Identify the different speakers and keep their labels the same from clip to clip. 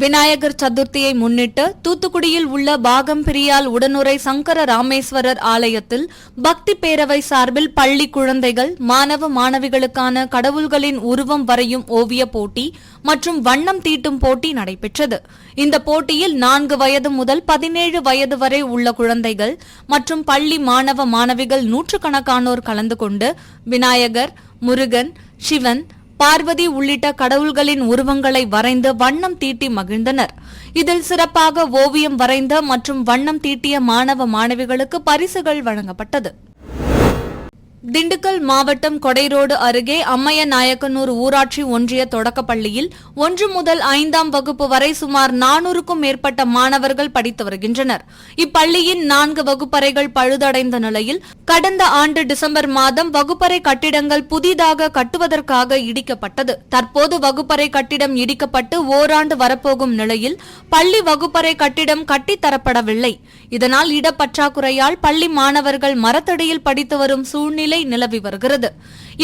Speaker 1: விநாயகர் சதுர்த்தியை முன்னிட்டு தூத்துக்குடியில் உள்ள பாகம்பிரியால் உடனுறை சங்கர ராமேஸ்வரர் ஆலயத்தில் பக்தி பேரவை சார்பில் பள்ளி குழந்தைகள் மாணவ மாணவிகளுக்கான கடவுள்களின் உருவம் வரையும் ஓவிய போட்டி மற்றும் வண்ணம் தீட்டும் போட்டி நடைபெற்றது. இந்த போட்டியில் 4 வயது முதல் 17 வயது வரை உள்ள குழந்தைகள் மற்றும் பள்ளி மாணவ மாணவிகள் நூற்றுக்கணக்கானோர் கலந்து கொண்டு விநாயகர், முருகன், சிவன், பார்வதி உள்ளிட்ட கடவுள்களின் உருவங்களை வரைந்து வண்ணம் தீட்டி மகிழ்ந்தனர். இதில் சிறப்பாக ஓவியம் வரைந்த மற்றும் வண்ணம் தீட்டிய மாணவ மாணவிகளுக்கு பரிசுகள் வழங்கப்பட்டது. திண்டுக்கல் மாவட்டம் கொடைரோடு அருகே அம்மையநாயக்கனூர் ஊராட்சி ஒன்றிய தொடக்கப்பள்ளியில் 1 முதல் 5ஆம் வகுப்பு வரை சுமார் 400க்கும் மேற்பட்ட மாணவர்கள் படித்து வருகின்றனர். இப்பள்ளியின் 4 வகுப்பறைகள் பழுதடைந்த நிலையில் கடந்த ஆண்டு டிசம்பர் மாதம் வகுப்பறை கட்டிடங்கள் புதிதாக கட்டுவதற்காக இடிக்கப்பட்டது. தற்போது வகுப்பறை கட்டிடம் இடிக்கப்பட்டு ஓராண்டு வரப்போகும் நிலையில் பள்ளி வகுப்பறை கட்டிடம் கட்டித்தரப்படவில்லை. இதனால் இடப்பற்றாக்குறையால் பள்ளி மாணவர்கள் மரத்தடியில் படித்து வரும் சூழ்நிலை நிலவி வருகிறது.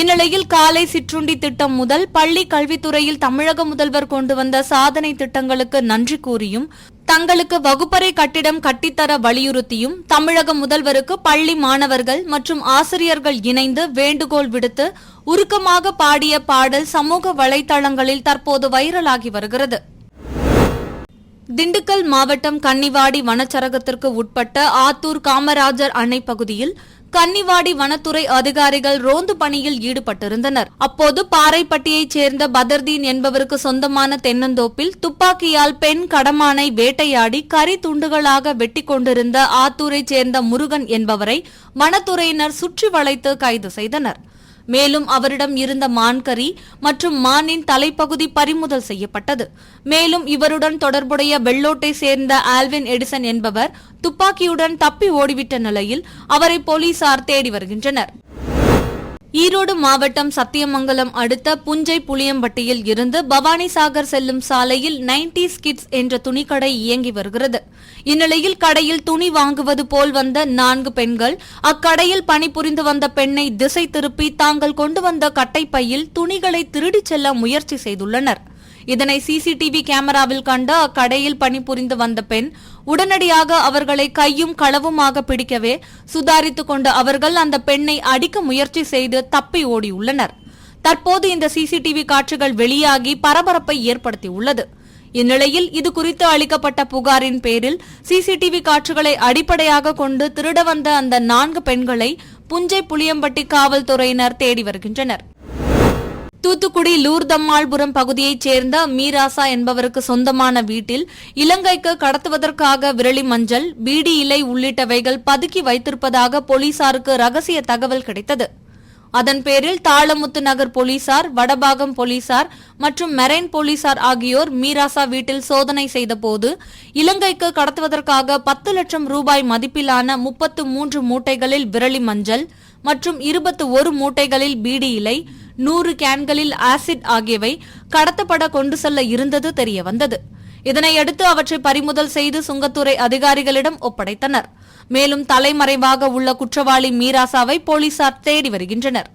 Speaker 1: இந்நிலையில் காலை சிற்றுண்டி திட்டம் முதல் பள்ளி கல்வித்துறையில் தமிழக முதல்வர் கொண்டு வந்த சாதனை திட்டங்களுக்கு நன்றி கூறியும் தங்களுக்கு வகுப்பறை கட்டிடம் கட்டித்தர வலியுறுத்தியும் தமிழக முதல்வருக்கு பள்ளி மாணவர்கள் மற்றும் ஆசிரியர்கள் இணைந்து வேண்டுகோள் விடுத்து உருக்கமாக பாடிய பாடல் சமூக வலைதளங்களில் தற்போது வைரலாகி வருகிறது. திண்டுக்கல் மாவட்டம் கன்னிவாடி வனச்சரகத்திற்கு உட்பட்ட ஆத்தூர் காமராஜர் அணை பகுதியில் கன்னிவாடி வனத்துறை அதிகாரிகள் ரோந்து பணியில் ஈடுபட்டிருந்தனர். அப்போது பாறைப்பட்டியைச் சேர்ந்த பதர்தீன் என்பவருக்கு சொந்தமான தென்னந்தோப்பில் துப்பாக்கியால் பெண் கடமானை வேட்டையாடி கரி துண்டுகளாக வெட்டி கொண்டிருந்த ஆத்தூரைச் சேர்ந்த முருகன் என்பவரை வனத்துறையினர் சுற்றி வளைத்து கைது செய்தனர். மேலும் அவரிடம் இருந்த மான்கறி மற்றும் மானின் தலைப்பகுதி பறிமுதல் செய்யப்பட்டது. மேலும் இவருடன் தொடர்புடைய வெள்ளோட்டை சேர்ந்த ஆல்வின் எடிசன் என்பவர் துப்பாக்கியுடன் தப்பி ஓடிவிட்ட நிலையில் அவரை போலீசார் தேடி வருகின்றனர். ஈரோடு மாவட்டம் சத்தியமங்கலம் அடுத்த புஞ்சை புளியம்பட்டியில் இருந்து பவானிசாகர் செல்லும் சாலையில் 90s கிட்ஸ் என்ற துணிக்கடை இயங்கி வருகிறது. இந்நிலையில் கடையில் துணி வாங்குவது போல் வந்த 4 பெண்கள் அக்கடையில் பணிபுரிந்து வந்த பெண்ணை திசை திருப்பி தாங்கள் கொண்டு வந்த கட்டைப்பையில் துணிகளை திருடிச் செல்ல முயற்சி செய்துள்ளனர். இதனை சிசிடிவி கேமராவில் கண்ட அக்கடையில் பணிபுரிந்து வந்த பெண் உடனடியாக அவர்களை கையும் களவுமாக பிடிக்கவே சுதாரித்துக் கொண்ட அவர்கள் அந்த பெண்ணை அடிக்க முயற்சி செய்து தப்பி ஓடியுள்ளனர். தற்போது இந்த சிசிடிவி காட்சிகள் வெளியாகி பரபரப்பை ஏற்படுத்தியுள்ளது. இந்நிலையில் இதுகுறித்து அளிக்கப்பட்ட புகாரின் பேரில் சிசிடிவி காட்சிகளை அடிப்படையாக கொண்டு திருட வந்த அந்த 4 பெண்களை புஞ்சை புளியம்பட்டி காவல்துறையினர் தேடி வருகின்றனர். தூத்துக்குடி லூர்தம்மாள்புரம் பகுதியைச் சேர்ந்த மீராசா என்பவருக்கு சொந்தமான வீட்டில் இலங்கைக்கு கடத்துவதற்காக விரலி மஞ்சள், பீடி இலை உள்ளிட்டவைகள் பதுக்கி வைத்திருப்பதாக போலீசாருக்கு ரகசிய தகவல் கிடைத்தது. அதன் பேரில் தாளமுத்து நகர் போலீசார், வடபாகம் போலீசார் மற்றும் மெரைன் போலீசார் ஆகியோர் மீராசா வீட்டில் சோதனை செய்தபோது இலங்கைக்கு கடத்துவதற்காக 10 லட்சம் ரூபாய் மதிப்பிலான 33 மூட்டைகளில் விரலி மஞ்சள் மற்றும் 21 மூட்டைகளில் பீடி இலை, 100 கேன்களில் ஆசிட் ஆகியவை கடத்தப்பட கொண்டு செல்ல இருந்தது தெரியவந்தது. இதனையடுத்து அவற்றை பறிமுதல் செய்து சுங்கத்துறை அதிகாரிகளிடம் ஒப்படைத்தனர். மேலும் தலைமறைவாக உள்ள குற்றவாளி மீராசாவை போலீசார் தேடி வருகின்றனர்.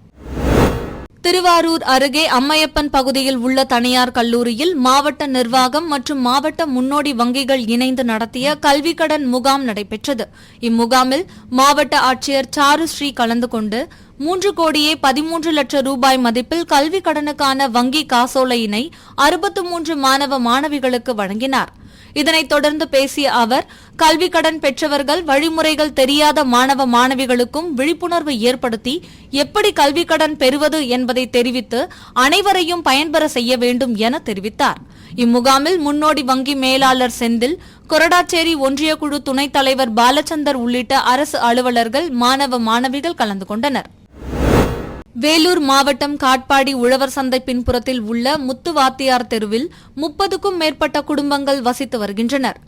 Speaker 1: திருவாரூர் அருகே அம்மையப்பன் பகுதியில் உள்ள தனியார் கல்லூரியில் மாவட்ட நிர்வாகம் மற்றும் மாவட்ட முன்னோடி வங்கிகள் இணைந்து நடத்திய கல்விக்கடன் முகாம் நடைபெற்றது. இம்முகாமில் மாவட்ட ஆட்சியர் சாருஸ்ரீ கலந்து கொண்டு 3 கோடியே 13 லட்சம் ரூபாய் மதிப்பில் கல்வி கடனுக்கான வங்கி காசோலையினை 63 மாணவ மாணவிகளுக்கு வழங்கினார். இதனைத் தொடர்ந்து பேசிய அவர் கல்வி கடன் பெற்றவர்கள் வழிமுறைகள் தெரியாத மாணவ மாணவிகளுக்கும் விழிப்புணர்வு ஏற்படுத்தி எப்படி கல்வி கடன் பெறுவது என்பதை தெரிவித்து அனைவரையும் பயன்பெற செய்ய வேண்டும் என தெரிவித்தார். இம்முகாமில் முன்னோடி வங்கி மேலாளர் செந்தில், கொரடாச்சேரி ஒன்றிய குழு துணைத் தலைவர் பாலச்சந்தர் உள்ளிட்ட அரசு அலுவலர்கள், மாணவ மாணவிகள் கலந்து கொண்டனர். வேலூர் மாவட்டம் காட்பாடி உழவர் சந்தை பின்புறத்தில் உள்ள முத்துவாத்தியார் தெருவில் 30க்கும் மேற்பட்ட குடும்பங்கள் வசித்து வருகின்றனர்.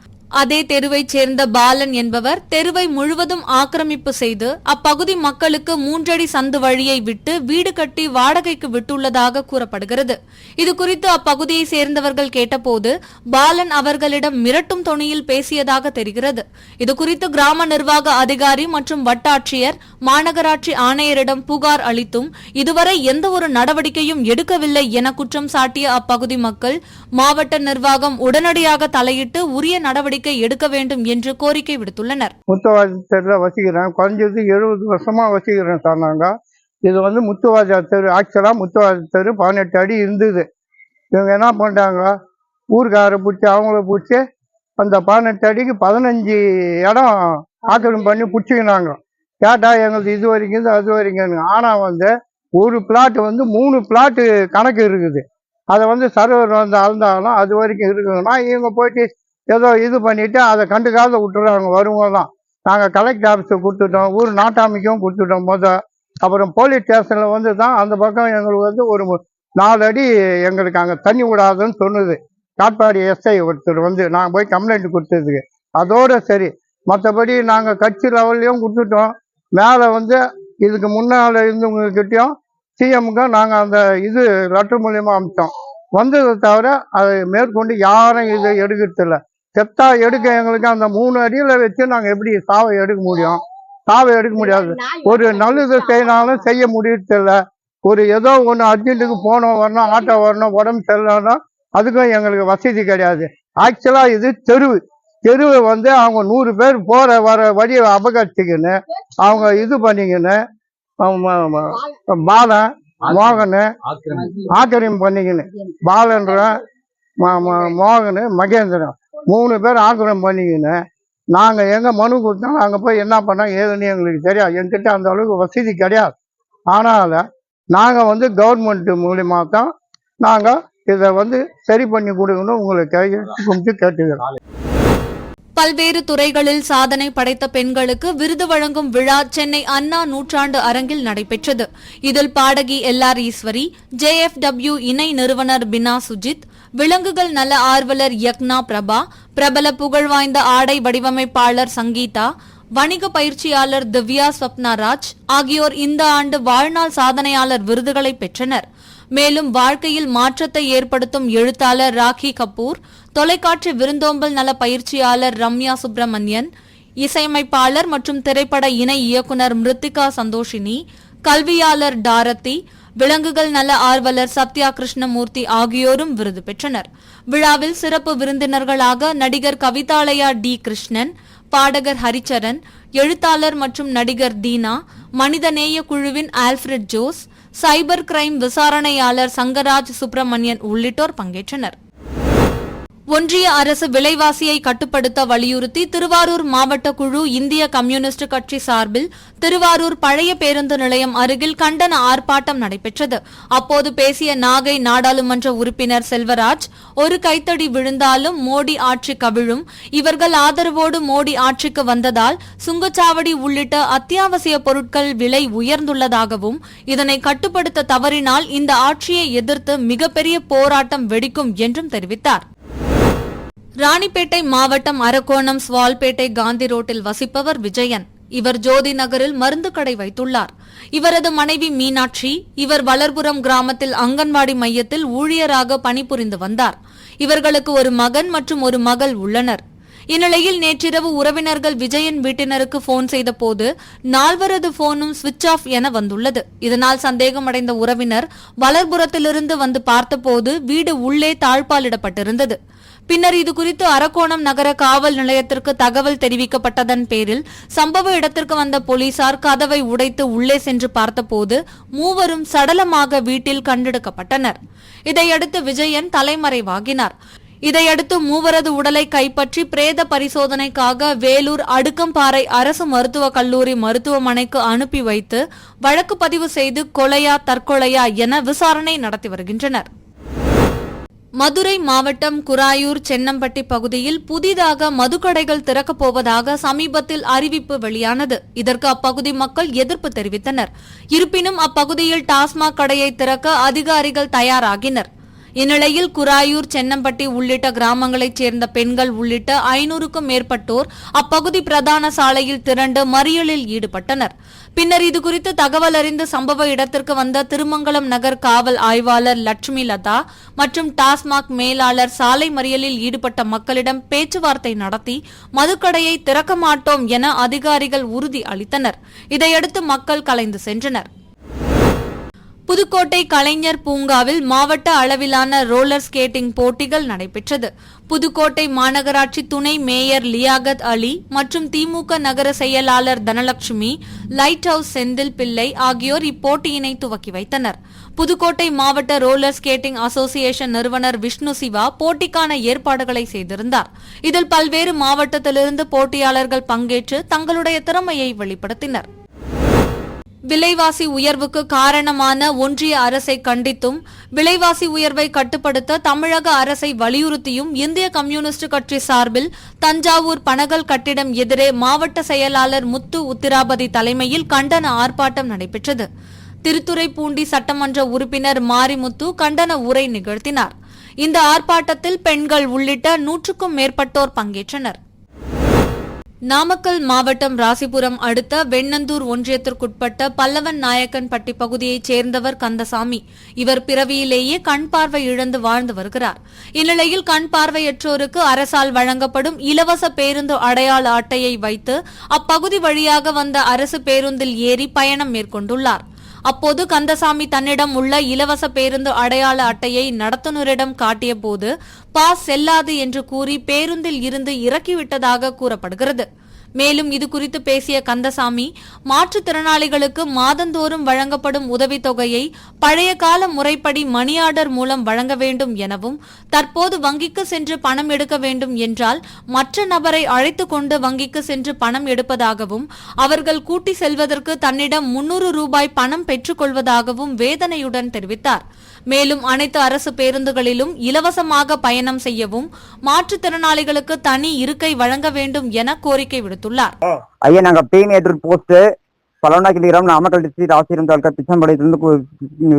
Speaker 1: அதே தெருவைச் சேர்ந்த பாலன் என்பவர் தெருவை முழுவதும் ஆக்கிரமிப்பு செய்து அப்பகுதி மக்களுக்கு 3 அடி சந்து வழியை விட்டு வீடு கட்டி வாடகைக்கு விட்டுள்ளதாக கூறப்படுகிறது. இதுகுறித்து அப்பகுதியை சேர்ந்தவர்கள் கேட்டபோது பாலன் அவர்களிடம் மிரட்டும் தொனியில் பேசியதாக தெரிகிறது. இதுகுறித்து கிராம நிர்வாக அதிகாரி மற்றும் வட்டாட்சியர் மாநகராட்சி ஆணையரிடம் புகார் அளித்தும் இதுவரை எந்த ஒரு நடவடிக்கையும் எடுக்கவில்லை என குற்றம் சாட்டிய அப்பகுதி மக்கள் மாவட்ட நிர்வாகம் உடனடியாக தலையிட்டு உரிய நடவடிக்கை எடுக்க வேண்டும் என்று கோரிக்கை விடுத்துள்ளனர்.
Speaker 2: முத்துவாஜா தெருவில் வசிக்கிறேன், குறைஞ்சது 70 வருஷமா வசிக்கிறேன் சார். நாங்கள் இது வந்து முத்துவாஜா தெரு, ஆக்சுவலாக முத்துவாஜா தெரு 18 அடி இருந்தது. இவங்க என்ன பண்ணிட்டாங்க, ஊருக்காரை பிடிச்சி அவங்கள பிடிச்சி அந்த 18 அடிக்கு 15 இடம் ஆக்கிரமிப்பு பண்ணி பிடிச்சிக்கினாங்க. கேட்டால் எங்களுக்கு இது வரைக்கும் அது வரைக்கும். ஆனால் வந்து ஒரு பிளாட் வந்து 3 பிளாட்டு கணக்கு இருக்குது. அதை வந்து சர்வர் வந்து அளந்தாலும் அது வரைக்கும் இருக்குதுன்னா இவங்க போயிட்டு ஏதோ இது பண்ணிவிட்டு அதை கண்டுக்காத விட்டுறாங்க. வரும்போதுதான் நாங்கள் கலெக்டர் ஆஃபீஸை கொடுத்துட்டோம், ஊர் நாட்டாமைக்கும் கொடுத்துட்டோம். அப்புறம் போலீஸ் ஸ்டேஷனில் வந்து தான் அந்த பக்கம் எங்களுக்கு வந்து ஒரு 4 அடி எங்களுக்கு அங்கே தண்ணி விடாதுன்னு சொன்னது. காட்பாடி எஸ்ஐ ஒருத்தர் வந்து நாங்கள் போய் கம்ப்ளைண்ட் கொடுத்ததுக்கு அதோட சரி. மற்றபடி நாங்கள் கட்சி லெவல்லையும் கொடுத்துட்டோம். மேலே வந்து இதுக்கு முன்னால் இருந்தவங்கக்கிட்டையும் சிஎம்முக்கும் நாங்கள் அந்த இது லெட்டர் மூலியமாக அனுப்பிச்சோம். வந்ததை தவிர அதை மேற்கொண்டு யாரும் இதை எடுக்கிறதில்ல. செத்தா எடுக்க எங்களுக்கு அந்த 3 அடியில் வச்சு நாங்கள் எப்படி சாவை எடுக்க முடியும்? சாவை எடுக்க முடியாது. ஒரு நல்லது செய்யனாலும் செய்ய முடியறதில்ல. ஒரு ஏதோ ஒன்று அர்ஜென்ட்டுக்கு போனோம் வரணும், ஆட்டோ வரணும், உடம்பு சரியில்லைன்னா அதுக்கும் எங்களுக்கு வசதி கிடையாது. ஆக்சுவலாக இது தெருவை வந்து அவங்க 100 பேர் போகிற வர வழியை அபகரிச்சுக்கின்னு அவங்க இது பண்ணிக்கின்னு பாலன் மோகனு ஆக்கிரமிப்பு பண்ணிக்கின்னு, பாலன்ற மோகனு மகேந்திரன் 3 பேர் ஆக்கிரமிப்பு பண்ணிக்கின்னு நாங்கள் எங்கே மனு கொடுத்தாலும் அங்கே போய் என்ன பண்ணோம் ஏதுன்னு எங்களுக்கு தெரியாது. என்கிட்ட அந்த அளவுக்கு வசதி கிடையாது. ஆனால் நாங்கள் வந்து கவர்மெண்ட் மூலியமாக தான் நாங்கள் இதை வந்து சரி பண்ணி கொடுக்கணும் உங்களுக்கு கேட்டுக்கிறோம்.
Speaker 1: பல்வேறு துறைகளில் சாதனை படைத்த பெண்களுக்கு விருது வழங்கும் விழா சென்னை அண்ணா நூற்றாண்டு அரங்கில் நடைபெற்றது. இதில் பாடகி LR ஈஸ்வரி, JFW இணை நிறுவனர் பினா சுஜித், விலங்குகள் நல ஆர்வலர் யக்னா பிரபா, பிரபல புகழ்வாய்ந்த ஆடை வடிவமைப்பாளர் சங்கீதா, வணிக பயிற்சியாளர் திவ்யா ஸ்வப்னாராஜ் ஆகியோர் இந்த ஆண்டு வாழ்நாள் சாதனையாளர் விருதுகளை பெற்றனர். மேலும் வாழ்க்கையில் மாற்றத்தை ஏற்படுத்தும் எழுத்தாளர் ராக்கி கபூர், தொலைக்காட்சி விருந்தோம்பல் நல பயிற்சியாளர் ரம்யா சுப்பிரமணியன், இசையமைப்பாளர் மற்றும் திரைப்பட இணை இயக்குநர் மிருத்திகா சந்தோஷினி, கல்வியாளர் டாரதி, விலங்குகள் நல ஆர்வலர் சத்யா கிருஷ்ணமூர்த்தி ஆகியோரும் விருது பெற்றனர். விழாவில் சிறப்பு விருந்தினர்களாக நடிகர் கவிதாலயா டி கிருஷ்ணன், பாடகர் ஹரிச்சரன், எழுத்தாளர் மற்றும் நடிகர் தீனா, மனிதநேய குழுவின் ஆல்ஃபிரட் ஜோஸ், சைபர் கிரைம் விசாரணையாளர் சங்கராஜ் சுப்பிரமணியன் உள்ளிட்டோர் பங்கேற்றனர். ஒன்றிய அரசு விலைவாசியை கட்டுப்படுத்த வலியுறுத்தி திருவாரூர் மாவட்ட குழு இந்திய கம்யூனிஸ்ட் கட்சி சார்பில் திருவாரூர் பழைய பேருந்து நிலையம் அருகில் கண்டன ஆர்ப்பாட்டம் நடைபெற்றது. அப்போது பேசிய நாகை நாடாளுமன்ற உறுப்பினர் செல்வராஜ், ஒரு கைத்தடி விழுந்தாலும் மோடி ஆட்சி கவிழும், இவர்கள் ஆதரவோடு மோடி ஆட்சிக்கு வந்ததால் சுங்கச்சாவடி உள்ளிட்ட அத்தியாவசிய பொருட்கள் விலை உயர்ந்துள்ளதாகவும் இதனை கட்டுப்படுத்த தவறினால் இந்த ஆட்சியை எதிர்த்து மிகப்பெரிய போராட்டம் வெடிக்கும் என்றும் தெரிவித்தார். ராணிப்பேட்டை மாவட்டம் அரக்கோணம் ஸ்வால்பேட்டை காந்தி ரோட்டில் வசிப்பவர் விஜயன். இவர் ஜோதி நகரில் மருந்து கடை வைத்துள்ளார். இவரது மனைவி மீனாட்சி. இவர் வளர்புரம் கிராமத்தில் அங்கன்வாடி மையத்தில் ஊழியராக பணிபுரிந்து வந்தார். இவர்களுக்கு ஒரு மகன் மற்றும் ஒரு மகள் உள்ளனர். இந்நிலையில் நேற்றிரவு உறவினர்கள் விஜயன் வீட்டினருக்கு போன் செய்தபோது நால்வரது போனும் சுவிட்ச் ஆஃப் என வந்துள்ளது. இதனால் சந்தேகமடைந்த உறவினர் வளர்புரத்திலிருந்து வந்து பார்த்தபோது வீடு உள்ளே தாழ்பாலிடப்பட்டிருந்தது. பின்னர் இதுகுறித்து அரக்கோணம் நகர காவல் நிலையத்திற்கு தகவல் தெரிவிக்கப்பட்டதன் பேரில் சம்பவ இடத்திற்கு வந்த போலீசார் கதவை உடைத்து உள்ளே சென்று பார்த்தபோது மூவரும் சடலமாக வீட்டில் கண்டெடுக்கப்பட்டனர். இதையடுத்து விஜயன் தலைமறைவாகினார். இதையடுத்து மூவரது உடலை கைப்பற்றி பிரேத பரிசோதனைக்காக வேலூர் அடுக்கம்பாறை அரசு மருத்துவக் கல்லூரி மருத்துவமனைக்கு அனுப்பி வைத்து வழக்கு பதிவு செய்து கொலையா தற்கொலையா என விசாரணை நடத்தி வருகின்றனர். மதுரை மாவட்டம் குராயூர் சென்னம்பட்டி பகுதியில் புதிதாக மதுக்கடைகள் திறக்கப் போவதாக சமீபத்தில் அறிவிப்பு வெளியானது. இதற்கு அப்பகுதி மக்கள் எதிர்ப்பு தெரிவித்தனர். இருப்பினும் அப்பகுதியில் டாஸ்மாக் கடையை திறக்க அதிகாரிகள் தயாராகினர். இந்நிலையில் குராயூர், சென்னம்பட்டி உள்ளிட்ட கிராமங்களைச் சேர்ந்த பெண்கள் உள்ளிட்ட 500க்கும் மேற்பட்டோர் அப்பகுதி பிரதான சாலையில் திரண்டு மறியலில் ஈடுபட்டனர். பின்னர் இதுகுறித்து தகவல் அறிந்து சம்பவ இடத்திற்கு வந்த திருமங்கலம் நகர் காவல் ஆய்வாளர் லட்சுமி லதா மற்றும் டாஸ்மாக் மேலாளர் சாலை மறியலில் ஈடுபட்ட மக்களிடம் பேச்சுவார்த்தை நடத்தி மதுக்கடையை திறக்க மாட்டோம் என அதிகாரிகள் உறுதி அளித்தனர். இதையடுத்து மக்கள் கலைந்து சென்றனர். புதுக்கோட்டை கலைஞர் பூங்காவில் மாவட்ட அளவிலான ரோலர் ஸ்கேட்டிங் போட்டிகள் நடைபெற்றது. புதுக்கோட்டை மாநகராட்சி துணை மேயர் லியாகத் அலி மற்றும் திமுக நகர செயலாளர் தனலட்சுமி, லைட் ஹவுஸ் செந்தில் பிள்ளை ஆகியோர் இப்போட்டியினை துவக்கி வைத்தனர். புதுக்கோட்டை மாவட்ட ரோலர் ஸ்கேட்டிங் அசோசியேஷன் நிறுவனர் விஷ்ணு சிவா போட்டிக்கான ஏற்பாடுகளை செய்திருந்தார். இதில் பல்வேறு மாவட்டத்திலிருந்து போட்டியாளர்கள் பங்கேற்று தங்களுடைய திறமையை வெளிப்படுத்தினர். விலைவாசி உயர்வுக்கு காரணமான ஒன்றிய அரசை கண்டித்தும் விலைவாசி உயர்வை கட்டுப்படுத்த தமிழக அரசை வலியுறுத்தியும் இந்திய கம்யூனிஸ்ட் கட்சி சார்பில் தஞ்சாவூர் பனகல் கட்டிடம் எதிரே மாவட்ட செயலாளர் முத்து உத்திராபதி தலைமையில் கண்டன ஆர்ப்பாட்டம் நடைபெற்றது. திருத்துறைப்பூண்டி சட்டமன்ற உறுப்பினர் மாரிமுத்து கண்டன உரை நிகழ்த்தினார். இந்த ஆர்ப்பாட்டத்தில் பெண்கள் உள்ளிட்ட 100க்கும் மேற்பட்டோர் பங்கேற்றனர். நாமக்கல் மாவட்டம் ராசிபுரம் அடுத்த வெண்ணந்தூர் ஒன்றியத்திற்குட்பட்ட பல்லவன் நாயக்கன்பட்டி பகுதியைச் சேர்ந்தவர் கந்தசாமி. இவர் பிறவியிலேயே கண் பார்வை இழந்து வாழ்ந்து வருகிறார். இந்நிலையில் கண் பார்வையற்றோருக்கு அரசால் வழங்கப்படும் இலவச பேருந்து அடையாள அட்டையை வைத்து அப்பகுதி வழியாக வந்த அரசு பேருந்தில் ஏறி பயணம் மேற்கொண்டுள்ளார். அப்போது கந்தசாமி தன்னிடம் உள்ள இலவச பேருந்து அடையாள அட்டையை நடத்துனரிடம் காட்டியபோது பாஸ் செல்லாது என்று கூறி பேருந்தில் இருந்து இறக்கிவிட்டதாக கூறப்படுகிறது. மேலும் இதுகுறித்து பேசிய கந்தசாமி, மாற்றுத்திறனாளிகளுக்கு மாதந்தோறும் வழங்கப்படும் உதவித்தொகையை பழைய கால முறைப்படி மணி ஆர்டர் மூலம் வழங்க வேண்டும் எனவும், தற்போது வங்கிக்கு சென்று பணம் எடுக்க வேண்டும் என்றால் மற்ற நபரை அழைத்துக் கொண்டு வங்கிக்கு சென்று பணம் எடுப்பதாகவும், அவர்கள் கூட்டி செல்வதற்கு தன்னிடம் 300 ரூபாய் பணம் பெற்றுக் கொள்வதாகவும் வேதனையுடன் தெரிவித்தார். மேலும் அனைத்து அரசு பேருந்துகளிலும் இலவசமாக பயணம் செய்யவும் மாற்றுத்திறனாளிகளுக்கு தனி இருக்கை வழங்க வேண்டும் என கோரிக்கை விடுத்துள்ளார்.
Speaker 3: ஐயா, நாங்க பீனியேட்டர் போஸ்ட் பலவனா கிளிகிராம் நாமக்கல் டிஸ்ட்ரிக்ட் ஆசிரியர் தாலுக்கா பிச்சம்பாளையத்திலிருந்து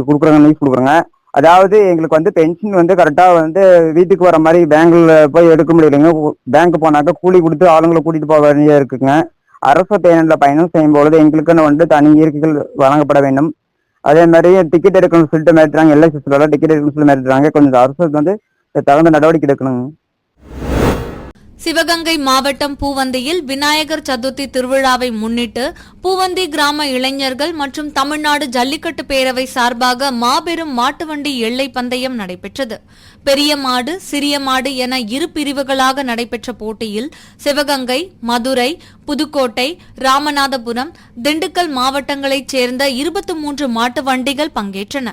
Speaker 3: கொடுக்குறாங்க, நியூஸ் கொடுக்குறாங்க. அதாவது எங்களுக்கு வந்து பென்ஷன் வந்து கரெக்டா வந்து வீட்டுக்கு வர மாதிரி பேங்க்ல போய் எடுக்க முடியலைங்க. பேங்க் போனாக்க கூலி கொடுத்து ஆளுங்களை கூட்டிட்டு போக வேண்டியா இருக்குங்க. அரசு பேருந்துல பயணம் செய்யும் பொழுது எங்களுக்குன்னு வந்து தனி இருக்கைகள் வழங்கப்பட வேண்டும். அதே மாதிரி டிக்கெட் எடுக்கணும்னு சொல்லிட்டு மிரட்டுறாங்க. எல்லா சிஸ்டர்ல டிக்கெட் எடுக்கணும்னு சொல்லி மிரட்டுறாங்க. கொஞ்சம் அரசு வந்து தகுந்த நடவடிக்கை எடுக்கணுங்க.
Speaker 1: சிவகங்கை மாவட்டம் பூவந்தியில் விநாயகர் சதுர்த்தி திருவிழாவை முன்னிட்டு பூவந்தி கிராம இளைஞர்கள் மற்றும் தமிழ்நாடு ஜல்லிக்கட்டு பேரவை சார்பாக மாபெரும் மாட்டுவண்டி எல்லை பந்தயம் நடைபெற்றது. பெரிய மாடு, சிறிய மாடு என இரு பிரிவுகளாக நடைபெற்ற போட்டியில் சிவகங்கை, மதுரை, புதுக்கோட்டை, ராமநாதபுரம், திண்டுக்கல் மாவட்டங்களைச் சேர்ந்த 23 மாட்டு வண்டிகள் பங்கேற்றன.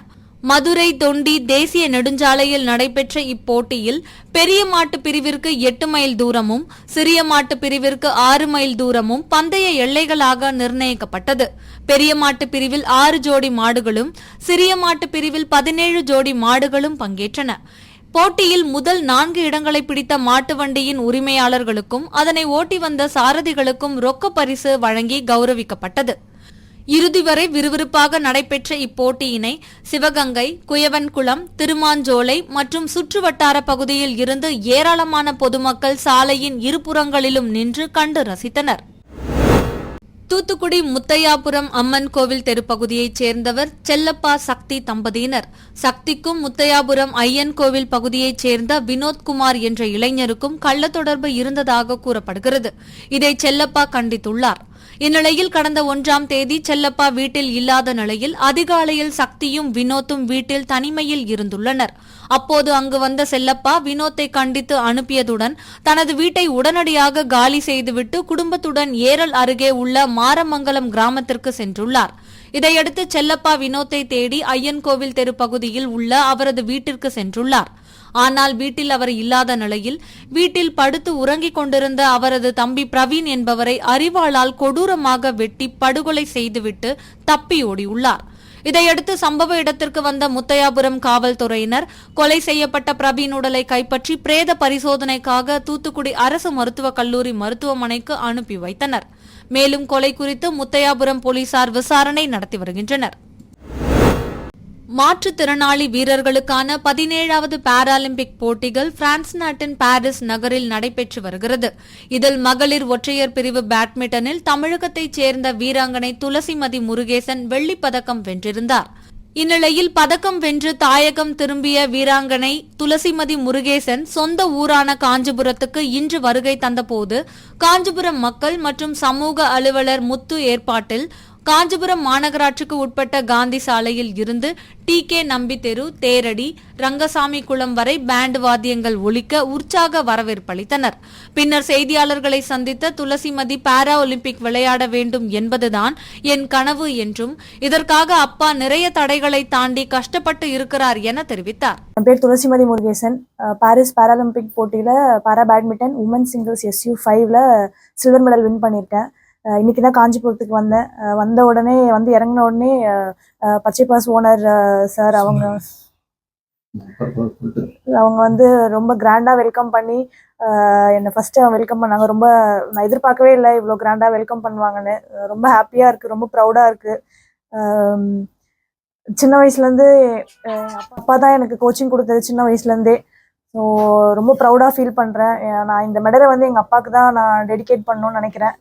Speaker 1: மதுரை தொண்டி தேசிய நெடுஞ்சாலையில் நடைபெற்ற இப்போட்டியில் பெரிய மாட்டு பிரிவிற்கு 8 மைல் தூரமும், சிறிய மாட்டு பிரிவிற்கு 6 மைல் தூரமும் பந்தய எல்லைகளாக நிர்ணயிக்கப்பட்டது. பெரிய மாட்டு பிரிவில் 6 ஜோடி மாடுகளும், சிறிய மாட்டு பிரிவில் 17 ஜோடி மாடுகளும் பங்கேற்றன. போட்டியில் முதல் 4 இடங்களை பிடித்த மாட்டு வண்டியின் உரிமையாளர்களுக்கும் அதனை ஓட்டி வந்த சாரதிகளுக்கும் ரொக்க பரிசு வழங்கி கௌரவிக்கப்பட்டது. இறுதி வரை விறுவிறுப்பாக நடைபெற்ற இப்போட்டியினை சிவகங்கை, குயவன்குளம், திருமாஞ்சோலை மற்றும் சுற்றுவட்டார பகுதியில் இருந்து ஏராளமான பொதுமக்கள் சாலையின் இருபுறங்களிலும் நின்று கண்டு ரசித்தனர். தூத்துக்குடி முத்தையாபுரம் அம்மன் கோவில் தெருப்பகுதியைச் சேர்ந்தவர் செல்லப்பா சக்தி தம்பதியினர். சக்திக்கும் முத்தையாபுரம் ஐயன் கோவில் பகுதியைச் சேர்ந்த வினோத்குமார் என்ற இளைஞருக்கும் கள்ள தொடர்பு இருந்ததாக கூறப்படுகிறது. இதை செல்லப்பா கண்டித்துள்ளார். இந்நிலையில் கடந்த 1ஆம் தேதி செல்லப்பா வீட்டில் இல்லாத நிலையில் அதிகாலையில் சக்தியும் வினோத்தும் வீட்டில் தனிமையில் இருந்துள்ளனர். அப்போது அங்கு வந்த செல்லப்பா வினோத்தை கண்டித்து அனுப்பியதுடன் தனது வீட்டை உடனடியாக காலி செய்துவிட்டு குடும்பத்துடன் ஏரல் அருகே உள்ள மாரமங்கலம் கிராமத்திற்கு சென்றுள்ளார். இதையடுத்து செல்லப்பா வினோத்தை தேடி ஐயன்கோவில் தெரு பகுதியில் உள்ள அவரது வீட்டிற்கு சென்றுள்ளார். ஆனால் வீட்டில் அவர் இல்லாத நிலையில் வீட்டில் படுத்து உறங்கிக் கொண்டிருந்த அவரது தம்பி பிரவீன் என்பவரை அரிவாளால் கொடூரமாக வெட்டி படுகொலை செய்துவிட்டு தப்பி ஓடியுள்ளார். இதையடுத்து சம்பவ இடத்திற்கு வந்த முத்தையாபுரம் காவல்துறையினர் கொலை செய்யப்பட்ட பிரவீன் உடலை கைப்பற்றி பிரேத பரிசோதனைக்காக தூத்துக்குடி அரசு மருத்துவக் கல்லூரி மருத்துவமனைக்கு அனுப்பி வைத்தனர். மேலும் கொலை குறித்து முத்தையாபுரம் போலீசார் விசாரணை நடத்தி வருகின்றனர். மாற்றுத்திறனாளி வீரர்களுக்கான 17வது பாராலிம்பிக் போட்டிகள் பிரான்ஸ் நாட்டின் பாரிஸ் நகரில் நடைபெற்று வருகிறது. இதில் மகளிர் ஒற்றையர் பிரிவு பேட்மிண்டனில் தமிழகத்தைச் சேர்ந்த வீராங்கனை துளசிமதி முருகேசன் வெள்ளிப்பதக்கம் வென்றிருந்தார். இந்நிலையில் பதக்கம் வென்று தாயகம் திரும்பிய வீராங்கனை துளசிமதி முருகேசன் சொந்த ஊரான காஞ்சிபுரத்துக்கு இன்று வருகை தந்தபோது காஞ்சிபுரம் மக்கள் மற்றும் சமூக அலுவலர் முத்து ஏற்பாட்டில் காஞ்சிபுரம் மாநகராட்சிக்கு உட்பட்ட காந்தி சாலையில் இருந்து டி.கே. நம்பி தெரு, தேரடி, ரங்கசாமி குளம் வரை பேண்ட் வாத்தியங்கள் ஒலிக்க உற்சாக வரவேற்பளித்தனர். பின்னர் செய்தியாளர்களை சந்தித்த துளசிமதி பாரா ஒலிம்பிக் விளையாட வேண்டும் என்பதுதான் என் கனவு என்றும் இதற்காக அப்பா நிறைய தடைகளை தாண்டி கஷ்டப்பட்டு இருக்கிறார் என தெரிவித்தார்.
Speaker 4: என் பேர் துளசிமதி முருகேசன். பாரிஸ் பாராலிம்பிக் போட்டியில பாரா பேட்மிண்டன் உமன் சிங்கிள்ஸ் SU5ல சில்வர் மெடல் வின் பண்ணியிருக்கேன். இன்னைக்கு தான் காஞ்சிபுரத்துக்கு வந்தேன். வந்த உடனே இறங்கின உடனே பச்சை பாஸ் ஓனர் சார் அவங்க ரொம்ப கிராண்டா வெல்கம் பண்ணி என்னை ஃபர்ஸ்ட் வெல்கம் பண்ணாங்க. ரொம்ப நான் எதிர்பார்க்கவே இல்லை இவ்வளோ கிராண்டா வெல்கம் பண்ணுவாங்கன்னு. ரொம்ப ஹாப்பியா இருக்கு, ரொம்ப ப்ரௌடா இருக்கு. சின்ன வயசுலேருந்து அப்பா தான் எனக்கு கோச்சிங் கொடுத்தது சின்ன வயசுலேருந்தே. ஸோ ரொம்ப ப்ரௌடாக ஃபீல் பண்ணுறேன். நான் இந்த மெடலை எங்கள் அப்பாவுக்கு தான் நான் டெடிகேட் பண்ணணும்னு நினைக்கிறேன்.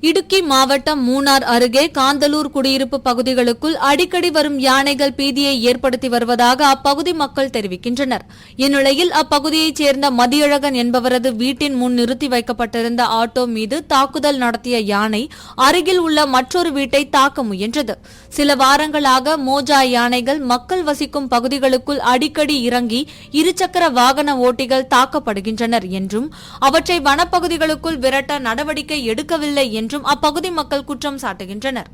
Speaker 1: இடுக்கி மாவட்டம் மூணார் அருகே காந்தலூர் குடியிருப்பு பகுதிகளுக்குள் அடிக்கடி வரும் யானைகள் பீதியை ஏற்படுத்தி வருவதாக அப்பகுதி மக்கள் தெரிவிக்கின்றனர். இந்நிலையில் அப்பகுதியைச் சேர்ந்த மதியழகன் என்பவரது வீட்டின் முன் நிறுத்தி வைக்கப்பட்டிருந்த ஆட்டோ மீது தாக்குதல் நடத்திய யானை அருகில் உள்ள மற்றொரு வீட்டை தாக்க முயன்றது. சில வாரங்களாக மோஜா யானைகள் மக்கள் வசிக்கும் பகுதிகளுக்குள் அடிக்கடி இறங்கி இருசக்கர வாகன ஓட்டிகள் தாக்கப்படுகின்றனர் என்றும் அவற்றை வனப்பகுதிகளுக்குள் விரட்ட நடவடிக்கை எடுக்கவில்லை என்றும் அப்பகுதி மக்கள் குற்றம் சாட்டுகின்றனர்.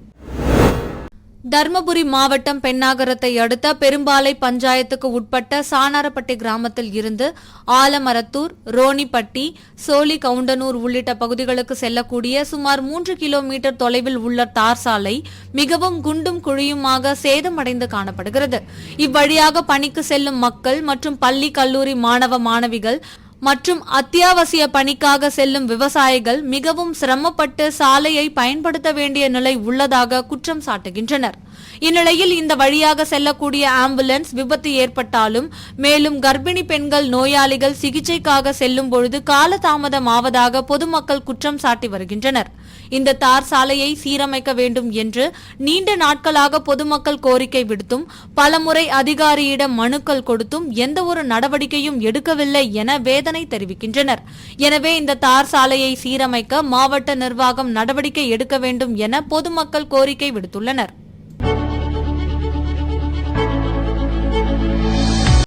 Speaker 1: தர்மபுரி மாவட்டம் பெண்ணாகரத்தை அடுத்த பெரும்பாலை பஞ்சாயத்துக்கு உட்பட்ட சானாரப்பட்டி கிராமத்தில் இருந்து ஆலமரத்தூர், ரோனிப்பட்டி, சோழி கவுண்டனூர் உள்ளிட்ட பகுதிகளுக்கு செல்லக்கூடிய சுமார் 3 கிலோமீட்டர் தொலைவில் உள்ள தார் சாலை மிகவும் குண்டும் குழியுமாக சேதமடைந்து காணப்படுகிறது. இவ்வழியாக பணிக்கு செல்லும் மக்கள் மற்றும் பள்ளி கல்லூரி மாணவ மாணவிகள் மற்றும் அத்தியாவசிய பணிக்காக செல்லும் விவசாயிகள் மிகவும் சிரமப்பட்டு சாலையை பயன்படுத்த வேண்டிய நிலை உள்ளதாக குற்றம் சாட்டுகின்றனர். இந்நிலையில் இந்த வழியாக செல்லக்கூடிய ஆம்புலன்ஸ் விபத்து ஏற்பட்டாலும் மேலும் கர்ப்பிணி பெண்கள் நோயாளிகள் சிகிச்சைக்காக செல்லும் பொழுது காலதாமதம் ஆவதாக பொதுமக்கள் குற்றம் சாட்டி வருகின்றனர். இந்த தார் சாலையை சீரமைக்க வேண்டும் என்று நீண்ட நாட்களாக பொதுமக்கள் கோரிக்கை விடுத்தும் பலமுறை அதிகாரியிடம் மனுக்கள் கொடுத்தும் எந்தவொரு நடவடிக்கையும் எடுக்கவில்லை என வேதனை தெரிவிக்கின்றனர். எனவே இந்த தார் சாலையை சீரமைக்க மாவட்ட நிர்வாகம் நடவடிக்கை எடுக்க வேண்டும் என பொதுமக்கள் கோரிக்கை விடுத்துள்ளனர்.